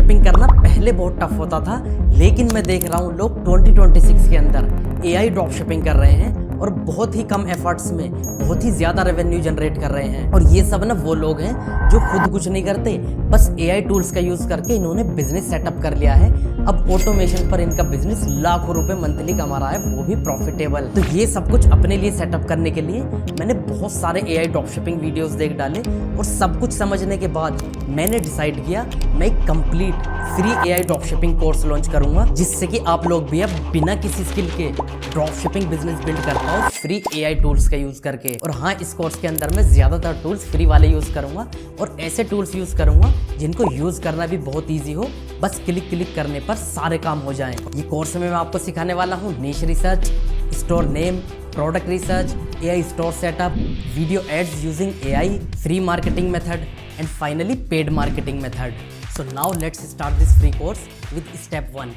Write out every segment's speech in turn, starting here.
Shipping करना पहले बहुत टफ होता था, लेकिन मैं देख रहा हूँ लोग 2026 के अंदर एआई ड्रॉप शिपिंग कर रहे हैं और बहुत ही कम एफर्ट्स में बहुत ही ज़्यादा रेवेन्यू जनरेट कर रहे हैं। और ये सब ना वो लोग हैं जो खुद कुछ नहीं करते, बस एआई टूल्स का यूज़ करके इन्होंने बिजनेस सेटअप कर लिया है। अब ऑटोमेशन पर इनका बिजनेस लाखों रुपए मंथली कमा रहा है, वो भी प्रॉफिटेबल। तो ये सब कुछ अपने लिए सेटअप करने के लिए मैंने बहुत सारे एआई ड्रॉप शिपिंग वीडियोस देख डाले और सब कुछ समझने के बाद मैंने डिसाइड किया मैं एक complete free AI drop shipping course launch करूंगा, जिससे कि आप लोग भी अब बिना किसी स्किल के ड्रॉप शिपिंग बिजनेस बिल्ड कर पाओ फ्री एआई टूल्स का यूज करके। और हाँ, इस कोर्स के अंदर मैं ज्यादातर टूल्स फ्री वाले यूज करूंगा और ऐसे टूल्स यूज करूंगा जिनको यूज करना भी बहुत ईजी हो, बस क्लिक करने पर सारे काम हो जाएं। ये कोर्स में मैं आपको सिखाने वाला हूँ niche research, store name, product research, AI store setup, video ads using AI, free marketing method and finally paid marketing method. So now let's start this free course with step 1,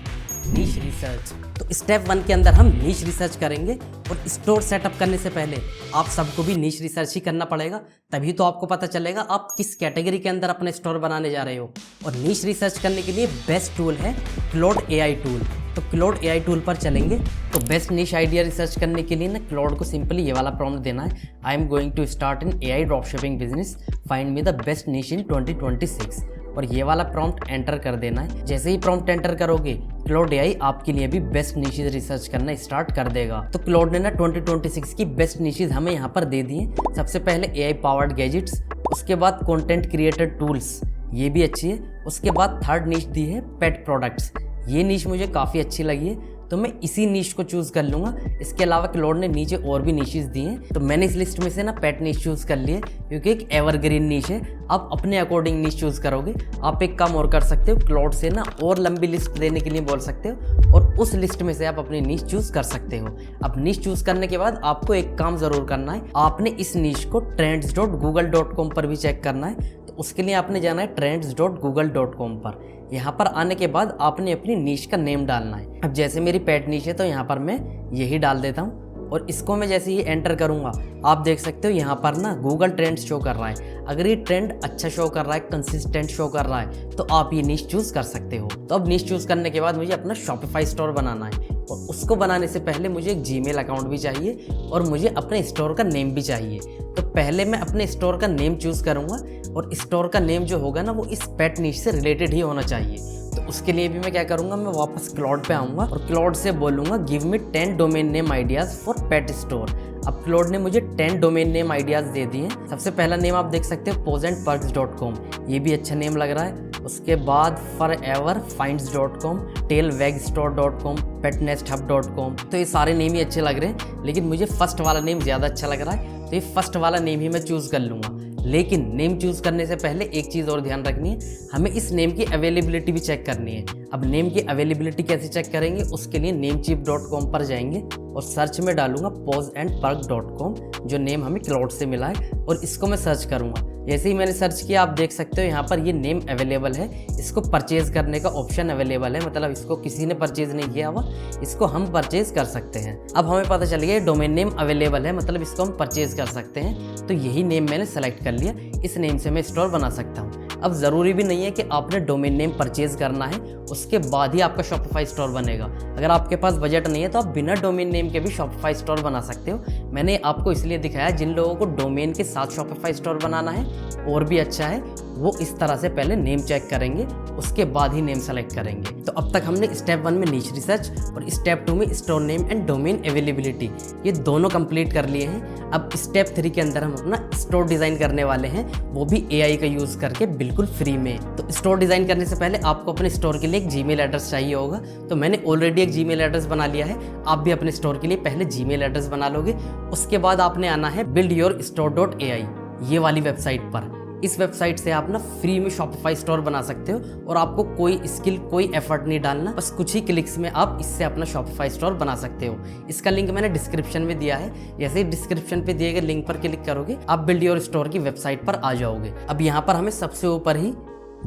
niche research. तो step 1 के अंदर हम नीश research करेंगे और store setup करने से पहले आप सबको भी नीश रिसर्च ही करना पड़ेगा, तभी तो आपको पता चलेगा आप किस कैटेगरी के अंदर अपने स्टोर बनाने जा रहे हो। और नीश रिसर्च करने के लिए बेस्ट टूल है क्लाउड एआई टूल। तो क्लाउड एआई टूल पर चलेंगे तो बेस्ट नीश आइडिया रिसर्च करने के लिए ना क्लाउड को सिंपली ये वाला प्रॉम्प्ट देना है, I am going to start in AI drop shipping business, find me the best niche in 2026। और ये वाला प्रॉम्प्ट एंटर कर देना है। जैसे ही प्रॉम्प्ट एंटर करोगे क्लाउड एआई आपके लिए भी बेस्ट नीशेस रिसर्च करना स्टार्ट कर देगा। तो क्लाउड ने ना 2026 की बेस्ट नीशेस हमें यहाँ पर दे दिए। सबसे पहले एआई पावर्ड गैजेट्स, उसके बाद कंटेंट क्रिएटर टूल्स, ये भी अच्छी है। उसके बाद थर्ड नीश दी है पेट प्रोडक्ट्स, ये नीश मुझे काफ़ी अच्छी लगी है तो मैं इसी नीश को चूज़ कर लूँगा। इसके अलावा क्लाउड ने नीचे और भी नीशेस दी हैं, तो मैंने इस लिस्ट में से ना पेट नीश चूज़ कर लिए क्योंकि एक एवरग्रीन नीश है। आप अपने अकॉर्डिंग नीश चूज़ करोगे। आप एक काम और कर सकते हो, क्लाउड से ना और लंबी लिस्ट देने के लिए बोल सकते हो और उस लिस्ट में से आप अपनी नीश चूज़ कर सकते हो। अब नीश चूज़ करने के बाद आपको एक काम ज़रूर करना है, आपने इस नीश को trends.google.com पर भी चेक करना है। तो उसके लिए आपने जाना है trends.google.com पर। यहाँ पर आने के बाद आपने अपनी नीश का नेम डालना है। अब जैसे मेरी पेट नीश है तो यहाँ पर मैं यही डाल देता हूँ और इसको मैं जैसे ही एंटर करूँगा आप देख सकते हो यहाँ पर ना गूगल ट्रेंड्स शो कर रहा है। अगर ये ट्रेंड अच्छा शो कर रहा है, कंसिस्टेंट शो कर रहा है, तो आप ये नीश चूज़ कर सकते हो। तो अब नीश चूज़ करने के बाद मुझे अपना शॉपिफाई स्टोर बनाना है और उसको बनाने से पहले मुझे एक जीमेल अकाउंट भी चाहिए और मुझे अपने स्टोर का नेम भी चाहिए। तो पहले मैं अपने स्टोर का नेम चूज़ करूँगा और स्टोर का नेम जो होगा ना वो इस पेट नीश से रिलेटेड ही होना चाहिए। तो उसके लिए भी मैं क्या करूँगा, मैं वापस क्लाउड पे आऊँगा और क्लाउड से बोलूँगा give me 10 domain name ideas for pet store. अब क्लाउड ने मुझे 10 डोमेन नेम आइडियाज़ दे दिए। सबसे पहला नेम आप देख सकते हो posandperks.com, ये भी अच्छा नेम लग रहा है। उसके बाद foreverfinds.com, tailwagstore.com, petnesthub.com, तो ये सारे नेम ही अच्छे लग रहे हैं, लेकिन मुझे फर्स्ट वाला नेम ज़्यादा अच्छा लग रहा है तो ये फर्स्ट वाला नेम ही मैं चूज़ कर लूँगा। लेकिन नेम चूज़ करने से पहले एक चीज़ और ध्यान रखनी है, हमें इस नेम की अवेलेबिलिटी भी चेक करनी है। अब नेम की अवेलेबिलिटी कैसे चेक करेंगे, उसके लिए namecheap.com पर जाएंगे और सर्च में डालूंगा posandperk.com, जो नेम हमें क्लाउड से मिला है, और इसको मैं सर्च करूंगा। जैसे ही मैंने सर्च किया आप देख सकते हो यहाँ पर ये नेम अवेलेबल है, इसको परचेज़ करने का ऑप्शन अवेलेबल है, मतलब इसको किसी ने परचेज़ नहीं किया हुआ, इसको हम परचेज़ कर सकते हैं। अब हमें पता चल गया डोमेन नेम अवेलेबल है, मतलब इसको हम परचेज़ कर सकते हैं। तो यही नेम मैंने सेलेक्ट कर लिया, इस नेम से मैं स्टोर बना सकता हूँ। अब ज़रूरी भी नहीं है कि आपने डोमेन नेम परचेज़ करना है उसके बाद ही आपका शॉपिफाई स्टोर बनेगा। अगर आपके पास बजट नहीं है तो आप बिना डोमेन नेम के भी शॉपिफाई स्टोर बना सकते हो। मैंने आपको इसलिए दिखाया जिन लोगों को डोमेन के साथ शॉपिफाई स्टोर बनाना है और भी अच्छा है, वो इस तरह से पहले नेम चेक करेंगे उसके बाद ही नेम सेलेक्ट करेंगे। तो अब तक हमने स्टेप 1 में नीश रिसर्च और स्टेप 2 में store name and domain availability, ये दोनों कंप्लीट कर लिए हैं। अब स्टेप 3 के अंदर हम अपना स्टोर डिज़ाइन करने वाले हैं, वो भी एआई का यूज़ करके बिल्कुल फ्री में। तो स्टोर डिज़ाइन करने से पहले आपको अपने स्टोर के लिए एक जीमेल एड्रेस चाहिए होगा, तो मैंने ऑलरेडी एक जीमेल एड्रेस बना लिया है। आप भी अपने स्टोर के लिए पहले जीमेल एड्रेस बना लोगे, उसके बाद आपने आना है buildyourstore.ai, ये वाली वेबसाइट पर। इस वेबसाइट से आप ना फ्री में शॉपिफाई स्टोर बना सकते हो और आपको कोई स्किल, कोई एफर्ट नहीं डालना, बस कुछ ही क्लिक्स में आप इससे अपना शॉपिफाई स्टोर बना सकते हो। इसका लिंक मैंने डिस्क्रिप्शन में दिया है, जैसे ही डिस्क्रिप्शन पे दिए गए लिंक पर क्लिक करोगे आप बिल्ड योर स्टोर की वेबसाइट पर आ जाओगे। अब यहाँ पर हमें सबसे ऊपर ही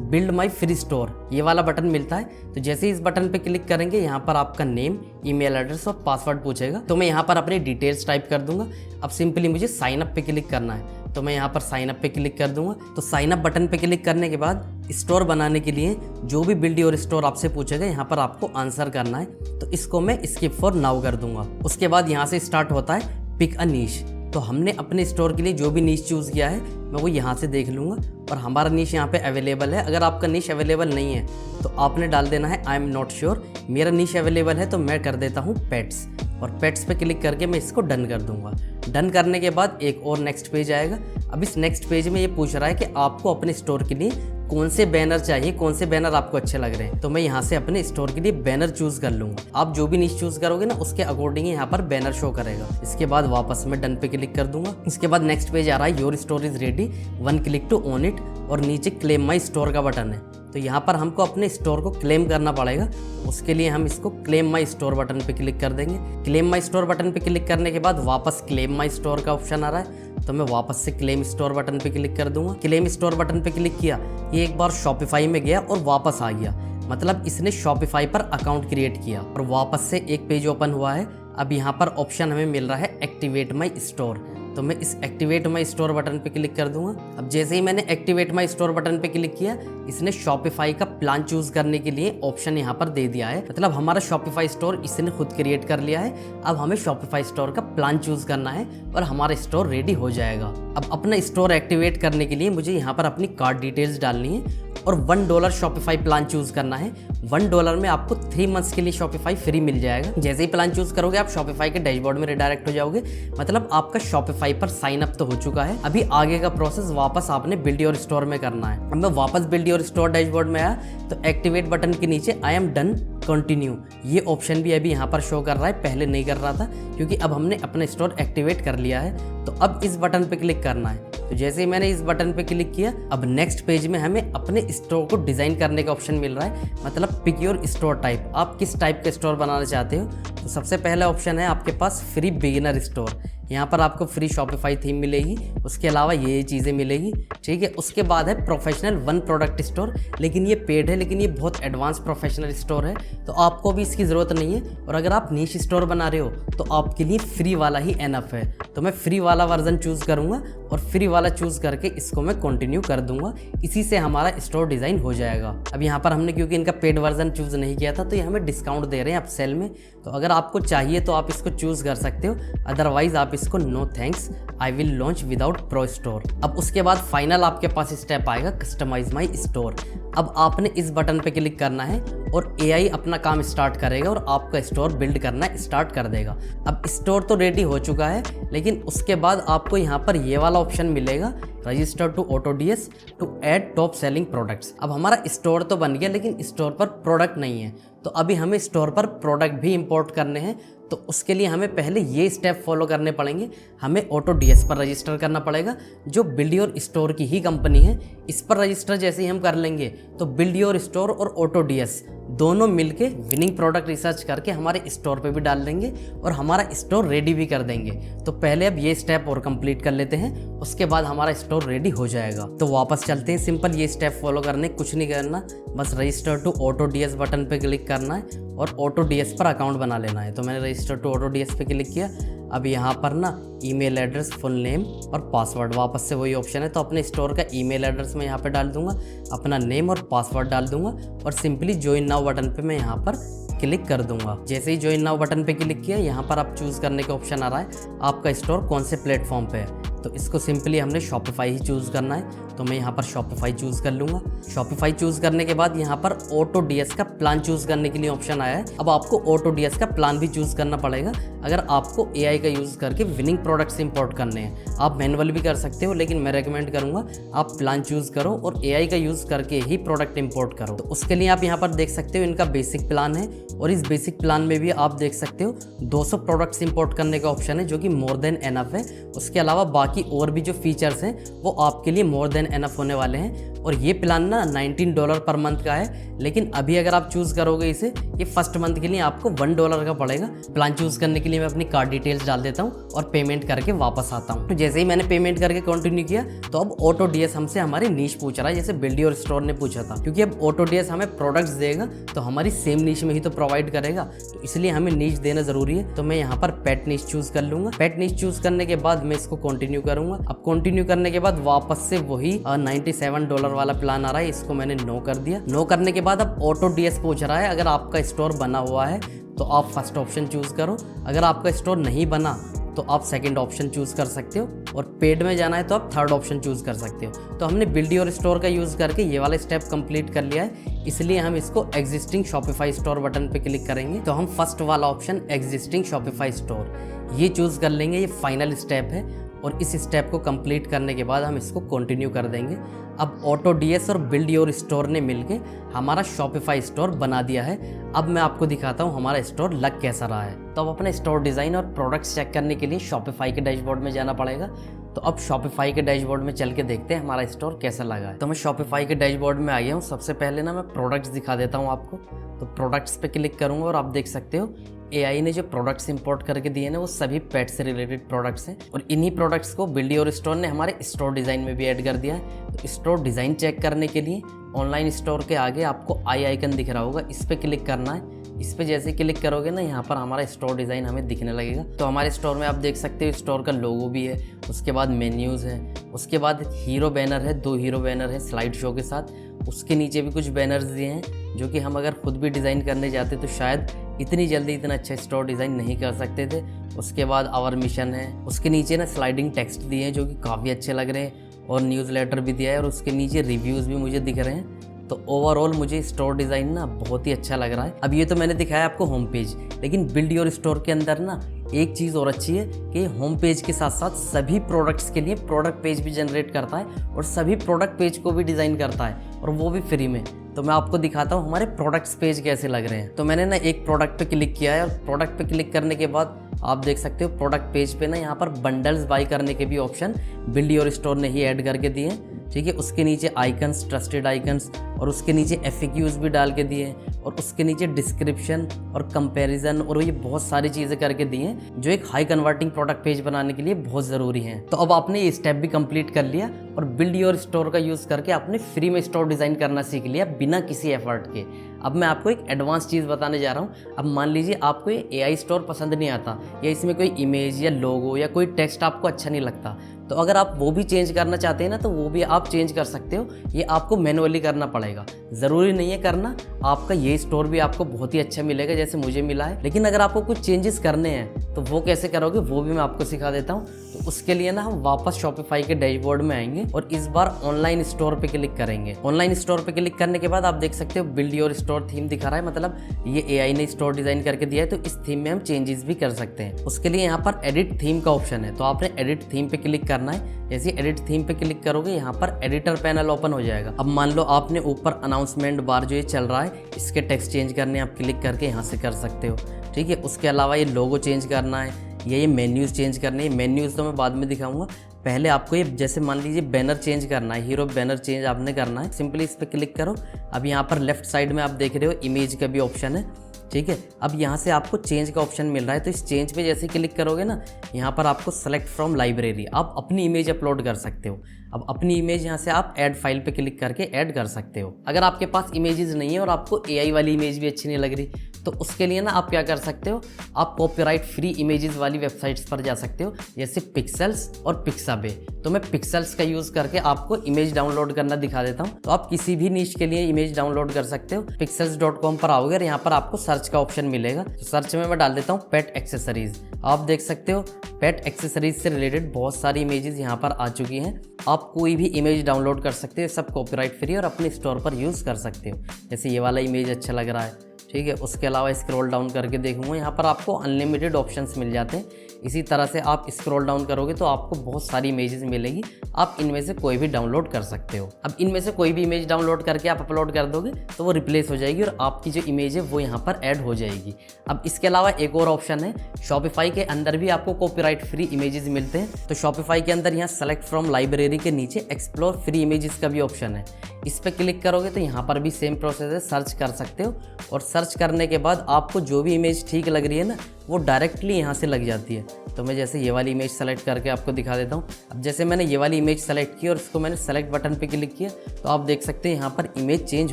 बिल्ड माई फ्री स्टोर ये वाला बटन मिलता है। तो जैसे ही इस बटन पे क्लिक करेंगे यहाँ पर आपका नेम, ईमेल एड्रेस और पासवर्ड पूछेगा, तो मैं यहाँ पर अपनी डिटेल्स टाइप कर दूंगा। अब सिंपली मुझे साइन अप पे क्लिक करना है, तो मैं यहाँ पर साइन अप पे क्लिक कर दूंगा। तो साइन अप बटन पे क्लिक करने के बाद स्टोर बनाने के लिए जो भी बिल्ड योर स्टोर आपसे पूछेगा यहाँ पर आपको आंसर करना है, तो इसको मैं स्किप फॉर नाउ कर दूंगा। उसके बाद यहाँ से स्टार्ट होता है पिक अ नीश। तो हमने अपने स्टोर के लिए जो भी नीश चूज़ किया है मैं वो यहाँ से देख लूँगा और हमारा नीश यहाँ पे अवेलेबल है। अगर आपका नीश अवेलेबल नहीं है तो आपने डाल देना है आई एम नॉट श्योर। मेरा नीश अवेलेबल है तो मैं कर देता हूँ पेट्स, और पेट्स पे क्लिक करके मैं इसको डन कर दूंगा। डन करने के बाद एक और नेक्स्ट पेज आएगा। अब इस नेक्स्ट पेज में ये पूछ रहा है कि आपको अपने स्टोर के लिए कौन से बैनर चाहिए, कौन से बैनर आपको अच्छे लग रहे हैं। तो मैं यहाँ से अपने स्टोर के लिए बैनर चूज कर लूँगा। आप जो भी नीश चूज करोगे ना उसके अकॉर्डिंग यहाँ पर बैनर शो करेगा। इसके बाद वापस मैं डन पे क्लिक कर दूंगा। इसके बाद नेक्स्ट पेज आ रहा है your store is ready, 1 click to own it, और नीचे क्लेम माई स्टोर का बटन है। तो यहाँ पर हमको अपने स्टोर को क्लेम करना पड़ेगा। उसके लिए हम इसको क्लेम माई स्टोर बटन पे क्लिक कर देंगे। क्लेम माई स्टोर बटन पे क्लिक करने के बाद वापस क्लेम माई स्टोर का ऑप्शन आ रहा है, तो मैं वापस से क्लेम स्टोर बटन पे क्लिक कर दूंगा। क्लेम स्टोर बटन पे क्लिक किया, ये एक बार शॉपिफाई में गया और वापस आ गया, मतलब इसने शॉपिफाई पर अकाउंट क्रिएट किया और वापस से एक पेज ओपन हुआ है। अब यहाँ पर ऑप्शन हमें मिल रहा है एक्टिवेट माई स्टोर, तो मैं इस एक्टिवेट माई स्टोर बटन पे क्लिक कर दूंगा। अब जैसे ही मैंने एक्टिवेट माई स्टोर बटन पे क्लिक किया, इसने शॉपिफाई का प्लान चूज करने के लिए ऑप्शन यहाँ पर दे दिया है, मतलब हमारा शॉपिफाई स्टोर इसने खुद क्रिएट कर लिया है। अब हमें शॉपिफाई स्टोर का प्लान चूज करना है और हमारा स्टोर रेडी हो जाएगा। अब अपना स्टोर एक्टिवेट करने के लिए मुझे यहाँ पर अपनी कार्ड डिटेल्स डालनी है और $1 शॉपिफाई प्लान चूज करना है। $1 में आपको 3 मंथ्स के लिए शॉपिफाई फ्री मिल जाएगा। जैसे ही प्लान चूज करोगे आप शॉपिफाई के डैशबोर्ड में रिडायरेक्ट हो जाओगे, मतलब आपका शॉपिफाई पर साइन अप तो हो चुका है। अभी आगे का प्रोसेस वापस आपने बिल्ड योर स्टोर में करना है। अब मैं वापस बिल्ड योर स्टोर डैशबोर्ड में आया तो एक्टिवेट बटन के नीचे आई एम डन कंटिन्यू ये ऑप्शन भी अभी यहाँ पर शो कर रहा है, पहले नहीं कर रहा था क्योंकि अब हमने अपना स्टोर एक्टिवेट कर लिया है। तो अब इस बटन पे क्लिक करना है। तो जैसे ही मैंने इस बटन पे क्लिक किया, अब नेक्स्ट पेज में हमें अपने स्टोर को डिजाइन करने का ऑप्शन मिल रहा है, मतलब पिक योर स्टोर टाइप। आप किस टाइप का स्टोर बनाना चाहते हो। तो सबसे पहला ऑप्शन है आपके पास फ्री बिगिनर स्टोर। यहाँ पर आपको फ्री शॉपिफाई थीम मिलेगी, उसके अलावा ये चीज़ें मिलेगी, ठीक है। उसके बाद है प्रोफेशनल 1 प्रोडक्ट स्टोर, लेकिन ये पेड है, लेकिन ये बहुत एडवांस प्रोफेशनल स्टोर है, तो आपको भी इसकी ज़रूरत नहीं है। और अगर आप नीश स्टोर बना रहे हो तो आपके लिए फ्री वाला ही एनफ है। तो मैं फ्री वाला वर्जन चूज़ करूँगा और फ्री वाला चूज़ करके इसको मैं कंटिन्यू कर दूंगा। इसी से हमारा स्टोर डिज़ाइन हो जाएगा। अब यहाँ पर हमने क्योंकि इनका पेड वर्जन चूज़ नहीं किया था तो ये हमें डिस्काउंट दे रहे हैं अपसेल में। तो अगर आपको चाहिए तो आप इसको चूज़ कर सकते हो, अदरवाइज आप इसको no thanks I will launch without pro store. अब उसके बाद फाइनल आपके पास स्टेप आएगा कस्टमाइज माई स्टोर। अब आपने इस बटन पे क्लिक करना है और AI अपना काम स्टार्ट करेगा और आपका स्टोर बिल्ड करना स्टार्ट कर देगा। अब स्टोर तो रेडी हो चुका है, लेकिन उसके बाद आपको यहाँ पर ये वाला ऑप्शन मिलेगा register to AutoDS to add top selling products. अब हमारा स्टोर तो बन गया लेकिन स्टोर पर प्रोडक्ट नहीं है, तो अभी हमें स्टोर पर प्रोडक्ट भी इंपोर्ट करने हैं। तो उसके लिए हमें पहले ये स्टेप फॉलो करने पड़ेंगे। हमें AutoDS पर रजिस्टर करना पड़ेगा, जो बिल्ड योर स्टोर की ही कंपनी है। इस पर रजिस्टर जैसे ही हम कर लेंगे तो बिल्ड योर स्टोर और AutoDS दोनों मिलके विनिंग प्रोडक्ट रिसर्च करके हमारे स्टोर पे भी डाल देंगे और हमारा स्टोर रेडी भी कर देंगे। तो पहले अब ये स्टेप और कंप्लीट कर लेते हैं, उसके बाद हमारा स्टोर रेडी हो जाएगा। तो वापस चलते हैं। सिंपल ये स्टेप फॉलो करने, कुछ नहीं करना, बस रजिस्टर टू AutoDS बटन पे क्लिक करना है और AutoDS पर अकाउंट बना लेना है। तो मैंने रजिस्टर टू AutoDS पे क्लिक किया। अब यहाँ पर ना ईमेल एड्रेस, फुल नेम और पासवर्ड, वापस से वही ऑप्शन है। तो अपने स्टोर का ईमेल एड्रेस मैं यहाँ पे डाल दूंगा, अपना नेम और पासवर्ड डाल दूंगा और सिंपली ज्वाइन नाउ बटन पे मैं यहाँ पर क्लिक कर दूंगा। जैसे ही ज्वाइन नाउ बटन पे क्लिक किया, यहाँ पर आप चूज़ करने का ऑप्शन आ रहा है आपका स्टोर कौन से प्लेटफॉर्म पे है। तो इसको सिंपली हमने शॉपिफाई ही चूज़ करना है, तो मैं यहाँ पर शॉपिफाई चूज़ कर लूँगा। शॉपिफाई चूज़ करने के बाद यहाँ पर AutoDS का प्लान चूज़ करने के लिए ऑप्शन आया है। अब आपको AutoDS का प्लान भी चूज़ करना पड़ेगा अगर आपको AI का यूज़ करके विनिंग प्रोडक्ट्स इंपोर्ट करने हैं। आप मैनुअल भी कर सकते हो, लेकिन मैं रेकमेंड करूँगा आप प्लान चूज़ करो और AI का यूज़ करके ही प्रोडक्ट इंपोर्ट करो। तो उसके लिए आप यहाँ पर देख सकते हो इनका बेसिक प्लान है और इस बेसिक प्लान में भी आप देख सकते हो 200 प्रोडक्ट्स इंपोर्ट करने का ऑप्शन है, जो कि मोर देन एनफ है। उसके अलावा बाकी और भी जो फीचर्स हैं वो आपके लिए मोर देन एनफ होने वाले हैं। और ये प्लान ना $19 पर मंथ का है, लेकिन अभी अगर आप चूज़ करोगे इसे, ये फर्स्ट मंथ के लिए आपको $1 का पड़ेगा। प्लान चूज़ करने के लिए मैं अपनी कार्ड डिटेल्स डाल देता हूँ और पेमेंट करके वापस आता हूँ। तो जैसे ही मैंने पेमेंट करके कंटिन्यू किया तो अब AutoDS हमसे हमारी नीश पूछ रहा है, जैसे बिल्ड योर स्टोर ने पूछा था। क्योंकि अब AutoDS हमें प्रोडक्ट्स देगा तो हमारी सेम नीश में ही तो प्रोवाइड करेगा, तो इसलिए हमें नीश देना जरूरी है। तो मैं यहाँ पर पेट नीश चूज़ कर लूँगा। पेट नीश चूज़ करने के बाद मैं इसको कंटिन्यू कंटिन्यू करूंगा। अब कंटिन्यू करने के बाद वापस से वही $97 वाला प्लान आ रहा है, इसको मैंने नो कर दिया। नो करने के बाद अब ऑटो डीएस पूछ रहा है, अगर आपका स्टोर बना हुआ है तो आप फर्स्ट ऑप्शन चूज़ करो, अगर आपका स्टोर नहीं बना तो आप सेकंड ऑप्शन चूज़ कर सकते हो, और पेड में जाना है तो आप थर्ड ऑप्शन चूज़ कर सकते हो। तो हमने बिल्ड योर स्टोर का यूज़ करके ये वाला स्टेप कंप्लीट कर लिया है, इसलिए हम इसको एग्जिस्टिंग शॉपिफाई स्टोर बटन पे क्लिक करेंगे। तो हम फर्स्ट वाला ऑप्शन एग्जिस्टिंग शॉपिफाई स्टोर ये चूज़ कर लेंगे, ये फाइनल स्टेप है, और इस स्टेप को कंप्लीट करने के बाद हम इसको कंटिन्यू कर देंगे। अब ऑटो डीएस और बिल्ड योर स्टोर ने मिलके हमारा शॉपिफाई स्टोर बना दिया है। अब मैं आपको दिखाता हूँ हमारा स्टोर लग कैसा रहा है। तो अब अपने स्टोर डिज़ाइन और प्रोडक्ट्स चेक करने के लिए शॉपिफाई के डैशबोर्ड में जाना पड़ेगा। तो अब शॉपिफाई के डैशबोर्ड में चल के देखते हैं हमारा स्टोर कैसा लगा है। तो मैं शॉपिफाई के डैशबोर्ड में आ गया हूँ। सबसे पहले ना मैं प्रोडक्ट्स दिखा देता हूँ आपको। तो प्रोडक्ट्स पे क्लिक करूँगा और आप देख सकते हो एआई ने जो प्रोडक्ट्स इंपोर्ट करके दिए ना वो सभी पेट से रिलेटेड प्रोडक्ट्स हैं, और इन्हीं प्रोडक्ट्स को बिल्ड योर स्टोर ने हमारे स्टोर डिज़ाइन में भी ऐड कर दिया है। तो स्टोर डिज़ाइन चेक करने के लिए ऑनलाइन स्टोर के आगे आपको आई आइकन दिख रहा होगा, इस पर क्लिक करना है। इस पर जैसे क्लिक करोगे ना यहाँ पर हमारा स्टोर डिज़ाइन हमें दिखने लगेगा। तो हमारे स्टोर में आप देख सकते हो स्टोर का लोगो भी है, उसके बाद मेन्यूज़ है, उसके बाद हीरो बैनर है, 2 हीरो बैनर है स्लाइड शो के साथ। उसके नीचे भी कुछ बैनर्स दिए हैं जो कि हम अगर खुद भी डिज़ाइन करने जाते तो शायद इतनी जल्दी इतना अच्छा स्टोर डिज़ाइन नहीं कर सकते थे। उसके बाद आवर मिशन है, उसके नीचे ना स्लाइडिंग टेक्स्ट दिए हैं जो कि काफ़ी अच्छे लग रहे हैं, और न्यूज़लेटर भी दिया है, और उसके नीचे रिव्यूज़ भी मुझे दिख रहे हैं। तो ओवरऑल मुझे स्टोर डिज़ाइन ना बहुत ही अच्छा लग रहा है। अब ये तो मैंने दिखाया आपको होम पेज, लेकिन बिल्ड योर स्टोर के अंदर ना एक चीज़ और अच्छी है कि होम पेज के साथ साथ सभी प्रोडक्ट्स के लिए प्रोडक्ट पेज भी जनरेट करता है, और सभी प्रोडक्ट पेज को भी डिज़ाइन करता है, और वो भी फ्री में। तो मैं आपको दिखाता हूँ हमारे प्रोडक्ट्स पेज कैसे लग रहे हैं। तो मैंने ना एक प्रोडक्ट पे क्लिक किया है, और प्रोडक्ट पे क्लिक करने के बाद आप देख सकते हो प्रोडक्ट पेज पे ना यहाँ पर बंडल्स बाई करने के भी ऑप्शन बिल्ड योर स्टोर ने ही ऐड करके दिए हैं। ठीक है, उसके नीचे आइकन्स, ट्रस्टेड आइकन्स, और उसके नीचे FAQs भी डाल के दिए हैं, और उसके नीचे डिस्क्रिप्शन और कंपैरिजन, और ये बहुत सारी चीज़ें करके दी हैं जो एक हाई कन्वर्टिंग प्रोडक्ट पेज बनाने के लिए बहुत ज़रूरी हैं। तो अब आपने ये स्टेप भी कंप्लीट कर लिया, और बिल्ड योर स्टोर का यूज़ करके आपने फ्री में स्टोर डिज़ाइन करना सीख लिया बिना किसी एफर्ट के। अब मैं आपको एक एडवांस चीज़ बताने जा रहा हूँ। अब मान लीजिए आपको ये AI स्टोर पसंद नहीं आता, या इसमें कोई इमेज या लोगो या कोई टेक्स्ट आपको अच्छा नहीं लगता, तो अगर आप वो भी चेंज करना चाहते हैं ना तो वो भी आप चेंज कर सकते हो। ये आपको मैनुअली करना पड़ेगा, ज़रूरी नहीं है करना। आपका ये स्टोर भी आपको बहुत ही अच्छा मिलेगा जैसे मुझे मिला है, लेकिन अगर आपको कुछ चेंजेस करने हैं तो वो कैसे करोगे वो भी मैं आपको सिखा देता हूँ। तो उसके लिए ना हम वापस शॉपिफाई के डैशबोर्ड में आएंगे, और इस बार ऑनलाइन स्टोर पे क्लिक करेंगे। ऑनलाइन स्टोर पे क्लिक करने के बाद आप देख सकते हो बिल्ड योर स्टोर थीम दिखा रहा है, मतलब ये AI ने स्टोर डिज़ाइन करके दिया है। तो इस थीम में हम चेंजेस भी कर सकते हैं। उसके लिए यहाँ पर एडिट थीम का ऑप्शन है, तो आपने एडिट थीम पे क्लिक करना है। जैसे एडिट थीम पे क्लिक करोगे यहाँ पर एडिटर पैनल ओपन हो जाएगा। अब मान लो आपने ऊपर अनाउंसमेंट बार जो ये चल रहा है इसके टेक्स्ट चेंज करने आप क्लिक करके यहाँ से कर सकते हो। ठीक है, उसके अलावा ये लोगो चेंज करना है, ये मेन्यूज़ चेंज करने हैं। मेन्यूज़ तो मैं बाद में दिखाऊंगा, पहले आपको ये जैसे मान लीजिए बैनर चेंज करना है, हीरो बैनर चेंज आपने करना है। सिंपली इस पर क्लिक करो। अब यहाँ पर लेफ्ट साइड में आप देख रहे हो इमेज का भी ऑप्शन है। ठीक है, अब यहाँ से आपको चेंज का ऑप्शन मिल रहा है, तो इस चेंज पे जैसे क्लिक करोगे ना यहाँ पर आपको सेलेक्ट फ्रॉम लाइब्रेरी, आप अपनी इमेज अपलोड कर सकते हो। अब अपनी इमेज यहाँ से आप ऐड फाइल पे क्लिक करके ऐड कर सकते हो। अगर आपके पास इमेजेस नहीं है और आपको AI वाली इमेज भी अच्छी नहीं लग रही, तो उसके लिए ना आप क्या कर सकते हो, आप कॉपीराइट फ्री इमेजेस वाली वेबसाइट्स पर जा सकते हो, जैसे पिक्सेल्स और पिक्साबे। तो मैं पिक्सेल्स का यूज़ करके आपको इमेज डाउनलोड करना दिखा देता हूँ। तो आप किसी भी नीश के लिए इमेज डाउनलोड कर सकते हो। pixels.com पर आओगे और यहाँ पर आपको सर्च का ऑप्शन मिलेगा। तो सर्च में मैं डाल देता हूँ पेट एक्सेसरीज। आप देख सकते हो पेट एक्सेसरीज से रिलेटेड बहुत सारी इमेजेस यहाँ पर आ चुकी हैं। आप कोई भी इमेज डाउनलोड कर सकते हो, सब कॉपीराइट फ्री, और अपने स्टोर पर यूज़ कर सकते हो। जैसे ये वाला इमेज अच्छा लग रहा है। ठीक है, उसके अलावा स्क्रॉल डाउन करके देखूंगा, यहाँ पर आपको अनलिमिटेड ऑप्शंस मिल जाते हैं। इसी तरह से आप स्क्रॉल डाउन करोगे तो आपको बहुत सारी इमेजेस मिलेगी, आप इनमें से कोई भी डाउनलोड कर सकते हो। अब इनमें से कोई भी इमेज डाउनलोड करके आप अपलोड कर दोगे तो वो रिप्लेस हो जाएगी और आपकी जो इमेज है वो यहाँ पर ऐड हो जाएगी। अब इसके अलावा एक और ऑप्शन है, शॉपिफाई के अंदर भी आपको कॉपीराइट फ्री इमेजेस मिलते हैं। तो शॉपिफाई के अंदर यहाँ सेलेक्ट फ्रॉम लाइब्रेरी के नीचे एक्सप्लोर फ्री इमेजेस का भी ऑप्शन है। इस पर क्लिक करोगे तो यहाँ पर भी सेम प्रोसेस है, सर्च कर सकते हो, और सर्च करने के बाद आपको जो भी इमेज ठीक लग रही है ना वो डायरेक्टली यहाँ से लग जाती है। तो मैं जैसे ये वाली इमेज सेलेक्ट करके आपको दिखा देता हूँ। अब जैसे मैंने ये वाली इमेज सेलेक्ट की और इसको मैंने सेलेक्ट बटन पे क्लिक किया तो आप देख सकते हैं यहाँ पर इमेज चेंज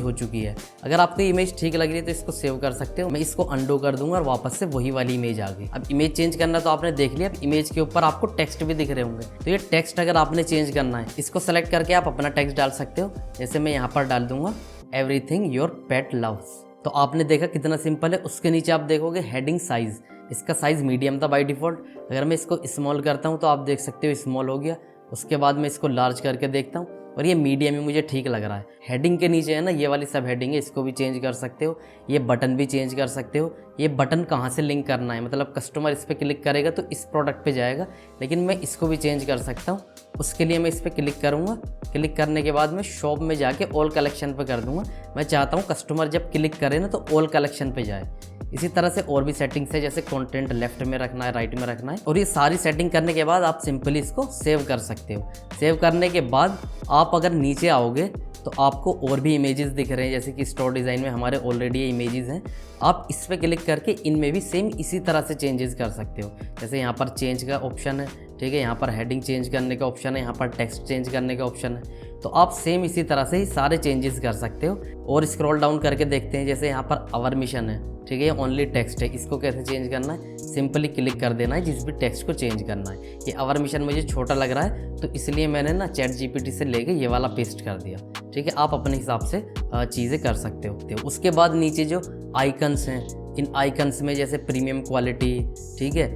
हो चुकी है। अगर आपको इमेज ठीक लग रही है तो इसको सेव कर सकते हो। मैं इसको अंडू कर दूंगा और वापस से वही वाली इमेज आ गई। अब इमेज चेंज करना तो आपने देख लिया। अब इमेज के ऊपर आपको टेक्स्ट भी दिख रहे होंगे, तो ये टेक्स्ट अगर आपने चेंज करना है इसको सेलेक्ट करके आप अपना टेक्स्ट डाल सकते हो। जैसे मैं यहाँ पर डाल दूंगा एवरीथिंग योर पेट लव्स। तो आपने देखा कितना सिंपल है। उसके नीचे आप देखोगे हेडिंग साइज़, इसका साइज़ मीडियम था बाय डिफ़ॉल्ट। अगर मैं इसको स्मॉल करता हूँ तो आप देख सकते हो स्मॉल हो गया। उसके बाद मैं इसको लार्ज करके देखता हूँ और ये मीडियम ही मुझे ठीक लग रहा है। हेडिंग के नीचे है ना ये वाली सब हेडिंग है, इसको भी चेंज कर सकते हो। ये बटन भी चेंज कर सकते हो। ये बटन कहाँ से लिंक करना है, मतलब कस्टमर इस पर क्लिक करेगा तो इस प्रोडक्ट पे जाएगा, लेकिन मैं इसको भी चेंज कर सकता हूँ। उसके लिए मैं इस पर क्लिक करूँगा। क्लिक करने के बाद मैं शॉप में जाके ऑल कलेक्शन पे कर दूँगा। मैं चाहता हूँ कस्टमर जब क्लिक करे ना तो ऑल कलेक्शन पे जाए। इसी तरह से और भी सेटिंग्स है, जैसे कंटेंट लेफ्ट में रखना है, राइट में रखना है। और ये सारी सेटिंग करने के बाद आप सिंपली इसको सेव कर सकते हो। सेव करने के बाद आप अगर नीचे आओगे तो आपको और भी इमेजेस दिख रहे हैं, जैसे कि स्टोर डिज़ाइन में हमारे ऑलरेडी ये इमेजेस हैं। आप इस पर क्लिक करके इनमें भी सेम इसी तरह से चेंजेस कर सकते हो। जैसे यहाँ पर चेंज का ऑप्शन है, ठीक है, यहाँ पर हेडिंग चेंज करने का ऑप्शन है, यहाँ पर टेक्स्ट चेंज करने का ऑप्शन है। तो आप सेम इसी तरह से ही सारे चेंजेस कर सकते हो। और स्क्रॉल डाउन करके देखते हैं, जैसे यहाँ पर आवर मिशन है, ठीक है, ये ओनली टेक्स्ट है। इसको कैसे चेंज करना है, सिंपली क्लिक कर देना है जिस भी टेक्स्ट को चेंज करना है। ये आवर मिशन मुझे छोटा लग रहा है तो इसलिए मैंने ना चैट जीपीटी से लेके ये वाला पेस्ट कर दिया, ठीक है। आप अपने हिसाब से चीज़ें कर सकते हो। उसके बाद नीचे जो आइकन्स हैं, इन आइकन्स में जैसे प्रीमियम क्वालिटी, ठीक है,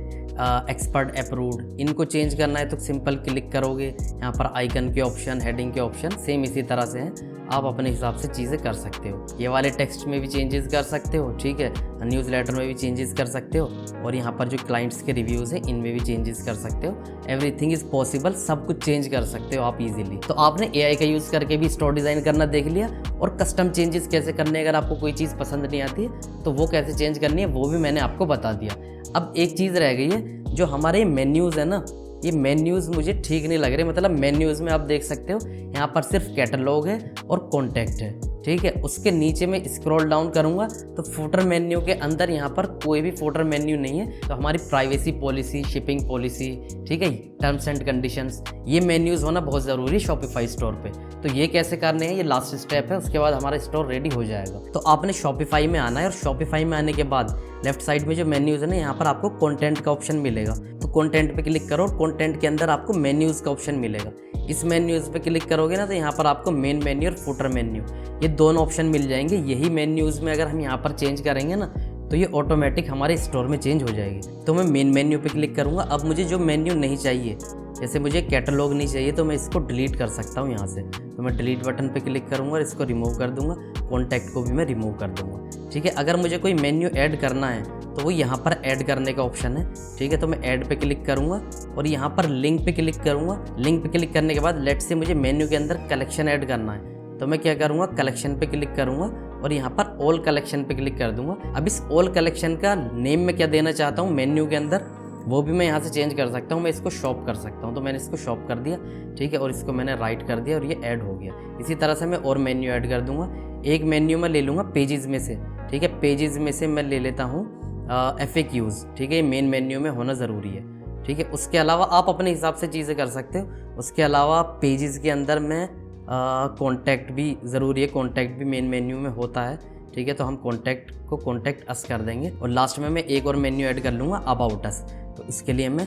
एक्सपर्ट अप्रूव्ड, इनको चेंज करना है तो सिंपल क्लिक करोगे। यहाँ पर आइकन के ऑप्शन, हेडिंग के ऑप्शन सेम इसी तरह से हैं। आप अपने हिसाब से चीज़ें कर सकते हो। ये वाले टेक्स्ट में भी चेंजेस कर सकते हो, ठीक है, न्यूज़लेटर में भी चेंजेस कर सकते हो। और यहाँ पर जो क्लाइंट्स के रिव्यूज़ हैं इनमें भी चेंजेस कर सकते हो। एवरीथिंग इज़ पॉसिबल, सब कुछ चेंज कर सकते हो आप इजीली। तो आपने एआई का यूज़ करके भी स्टोर डिज़ाइन करना देख लिया। और कस्टम चेंजेस कैसे करने, अगर आपको कोई चीज़ पसंद नहीं आती है तो वो कैसे चेंज करनी है वो भी मैंने आपको बता दिया। अब एक चीज़ रह गई है, जो हमारे मेन्यूज़ है ना, ये मेन्यूज़ मुझे ठीक नहीं लग रहे। मतलब मेन्यूज़ में आप देख सकते हो यहाँ पर सिर्फ कैटलॉग है और कॉन्टैक्ट है, ठीक है। उसके नीचे में स्क्रॉल डाउन करूँगा तो फुटर मेन्यू के अंदर यहाँ पर कोई भी फुटर मेन्यू नहीं है। तो हमारी प्राइवेसी पॉलिसी, शिपिंग पॉलिसी, ठीक है, टर्म्स एंड कंडीशंस, ये मेन्यूज़ होना बहुत ज़रूरी है शॉपिफाई स्टोर पे। तो ये कैसे करने हैं, ये लास्ट स्टेप है, उसके बाद हमारा स्टोर रेडी हो जाएगा। तो आपने शॉपिफाई में आना है और शॉपिफाई में आने के बाद लेफ्ट साइड में जो मेन्यूज़ है ना, यहाँ पर आपको कंटेंट का ऑप्शन मिलेगा। तो कंटेंट पे क्लिक करो और कंटेंट के अंदर आपको मेन्यूज़ का ऑप्शन मिलेगा। इस मेन्यूज़ पे क्लिक करोगे ना तो यहाँ पर आपको मेन मेन्यू और फुटर मेन्यू, ये दोनों ऑप्शन मिल जाएंगे। यही मेन्यूज़ में अगर हम यहाँ पर चेंज करेंगे ना तो ये ऑटोमेटिक हमारे स्टोर में चेंज हो जाएगी। तो मैं मेन मेन्यू पे क्लिक करूँगा। अब मुझे जो मेन्यू नहीं चाहिए, जैसे मुझे कैटलॉग नहीं चाहिए तो मैं इसको डिलीट कर सकता हूँ यहाँ से। तो मैं डिलीट बटन पे क्लिक करूँगा और इसको रिमूव कर दूँगा। कॉन्टैक्ट को भी मैं रिमूव कर दूँगा, ठीक है। अगर मुझे कोई मेन्यू ऐड करना है तो वो यहाँ पर ऐड करने का ऑप्शन है, ठीक है। तो मैं ऐड पे क्लिक करूँगा और यहाँ पर लिंक पे क्लिक करूँगा। लिंक पे क्लिक करने के बाद लेट से मुझे मेन्यू के अंदर कलेक्शन ऐड करना है, तो मैं क्या करूँगा, कलेक्शन पे क्लिक करूँगा और यहाँ पर ऑल कलेक्शन पे क्लिक कर दूँगा। अब इस ऑल कलेक्शन का नेम मैं क्या देना चाहता हूँ मेन्यू के अंदर, वो भी मैं यहाँ से चेंज कर सकता हूँ। मैं इसको शॉप कर सकता हूँ, तो मैंने इसको शॉप कर दिया, ठीक है, और इसको मैंने राइट कर दिया और ये ऐड हो गया। इसी तरह से मैं और मेन्यू ऐड कर दूँगा। एक मेन्यू मैं ले लूँगा पेजेस में से, ठीक है, पेजेस में से मैं ले लेता हूँ FAQs, ठीक है, ये मेन मेन्यू में होना ज़रूरी है, ठीक है। उसके अलावा आप अपने हिसाब से चीज़ें कर सकते हो। उसके अलावा पेजेस के अंदर में कॉन्टैक्ट भी ज़रूरी है, कॉन्टैक्ट भी मेन मेन्यू में होता है, ठीक है। तो हम कॉन्टैक्ट को कॉन्टैक्ट अस कर देंगे और लास्ट में मैं एक और मेन्यू ऐड कर लूँगा अबाउट अस। तो इसके लिए मैं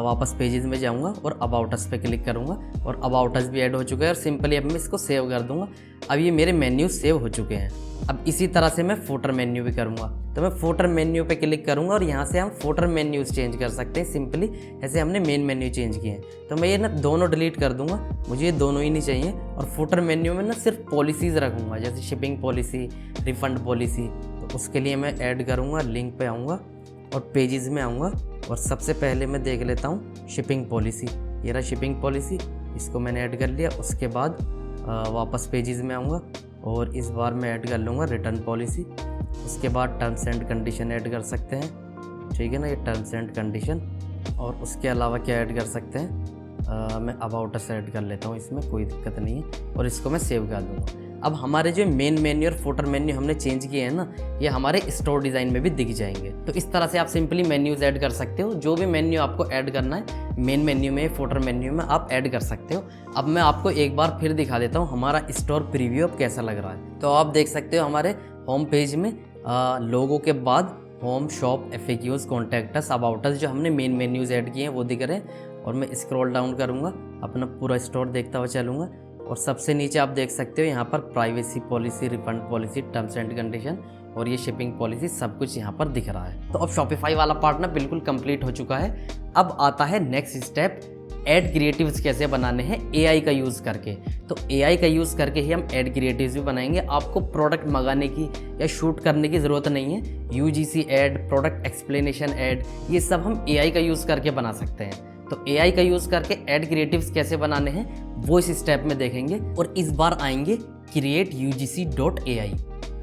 वापस पेजेस में जाऊंगा और अबाउट अस पे क्लिक करूंगा और अबाउट अस भी ऐड हो चुका है। और सिंपली अब मैं इसको सेव कर दूंगा। अब ये मेरे मेन्यू सेव हो चुके हैं। अब इसी तरह से मैं फुटर मेन्यू भी करूंगा, तो मैं फुटर मेन्यू पे क्लिक करूंगा और यहाँ से हम फुटर मेन्यूज चेंज कर सकते हैं सिंपली, ऐसे हमने मेन मेन्यू चेंज किए हैं। तो मैं ये ना दोनों डिलीट कर दूंगा, मुझे ये दोनों ही नहीं चाहिए। और फुटर मेन्यू में ना सिर्फ पॉलिसीज़ रखूँगा, जैसे शिपिंग पॉलिसी, रिफंड पॉलिसी। तो उसके लिए मैं ऐड करूँगा, लिंक पे आऊँगा और पेजेस में आऊँगा और सबसे पहले मैं देख लेता हूँ शिपिंग पॉलिसी। ये रहा शिपिंग पॉलिसी, इसको मैंने ऐड कर लिया। उसके बाद वापस पेजेस में आऊँगा और इस बार मैं ऐड कर लूँगा रिटर्न पॉलिसी। उसके बाद टर्म्स एंड कंडीशन ऐड कर सकते हैं, ठीक है ना, ये टर्म्स एंड कंडीशन। और उसके अलावा क्या ऐड कर सकते हैं, मैं अबाउट अस ऐड कर लेता हूँ, इसमें कोई दिक्कत नहीं है और इसको मैं सेव कर दूँगा। अब हमारे जो मेन मेन्यू और फुटर मेन्यू हमने चेंज किए हैं ना, ये हमारे स्टोर डिज़ाइन में भी दिख जाएंगे। तो इस तरह से आप सिंपली मेन्यूज़ ऐड कर सकते हो। जो भी मेन्यू आपको ऐड करना है मेन मेन्यू में, फुटर मेन्यू में आप ऐड कर सकते हो। अब मैं आपको एक बार फिर दिखा देता हूँ हमारा स्टोर प्रीव्यू अब कैसा लग रहा है। तो आप देख सकते हो हमारे होम पेज में लोगों के बाद home, shop, FAQs, contact us, about us, जो हमने मेन मेन्यूज़ ऐड किए हैं वो दिख रहे हैं। और मैं स्क्रॉल डाउन करूँगा, अपना पूरा स्टोर देखता हुआ चलूँगा और सबसे नीचे आप देख सकते हो यहाँ पर privacy policy, refund policy, terms and condition और ये शिपिंग पॉलिसी, सब कुछ यहाँ पर दिख रहा है। तो अब शॉपिफाई वाला पार्ट ना बिल्कुल कंप्लीट हो चुका है। अब आता है नेक्स्ट स्टेप, ऐड क्रिएटिव्स कैसे बनाने हैं AI का यूज़ करके। तो AI का यूज़ करके ही हम ऐड क्रिएटिव्स भी बनाएंगे। आपको प्रोडक्ट मंगाने की या शूट करने की ज़रूरत नहीं है। UGC add, product explanation add, ये सब हम AI का यूज़ करके बना सकते हैं। तो AI का यूज़ करके ऐड क्रिएटिव्स कैसे बनाने हैं वो इस स्टेप में देखेंगे। और इस बार आएंगे createugc.ai,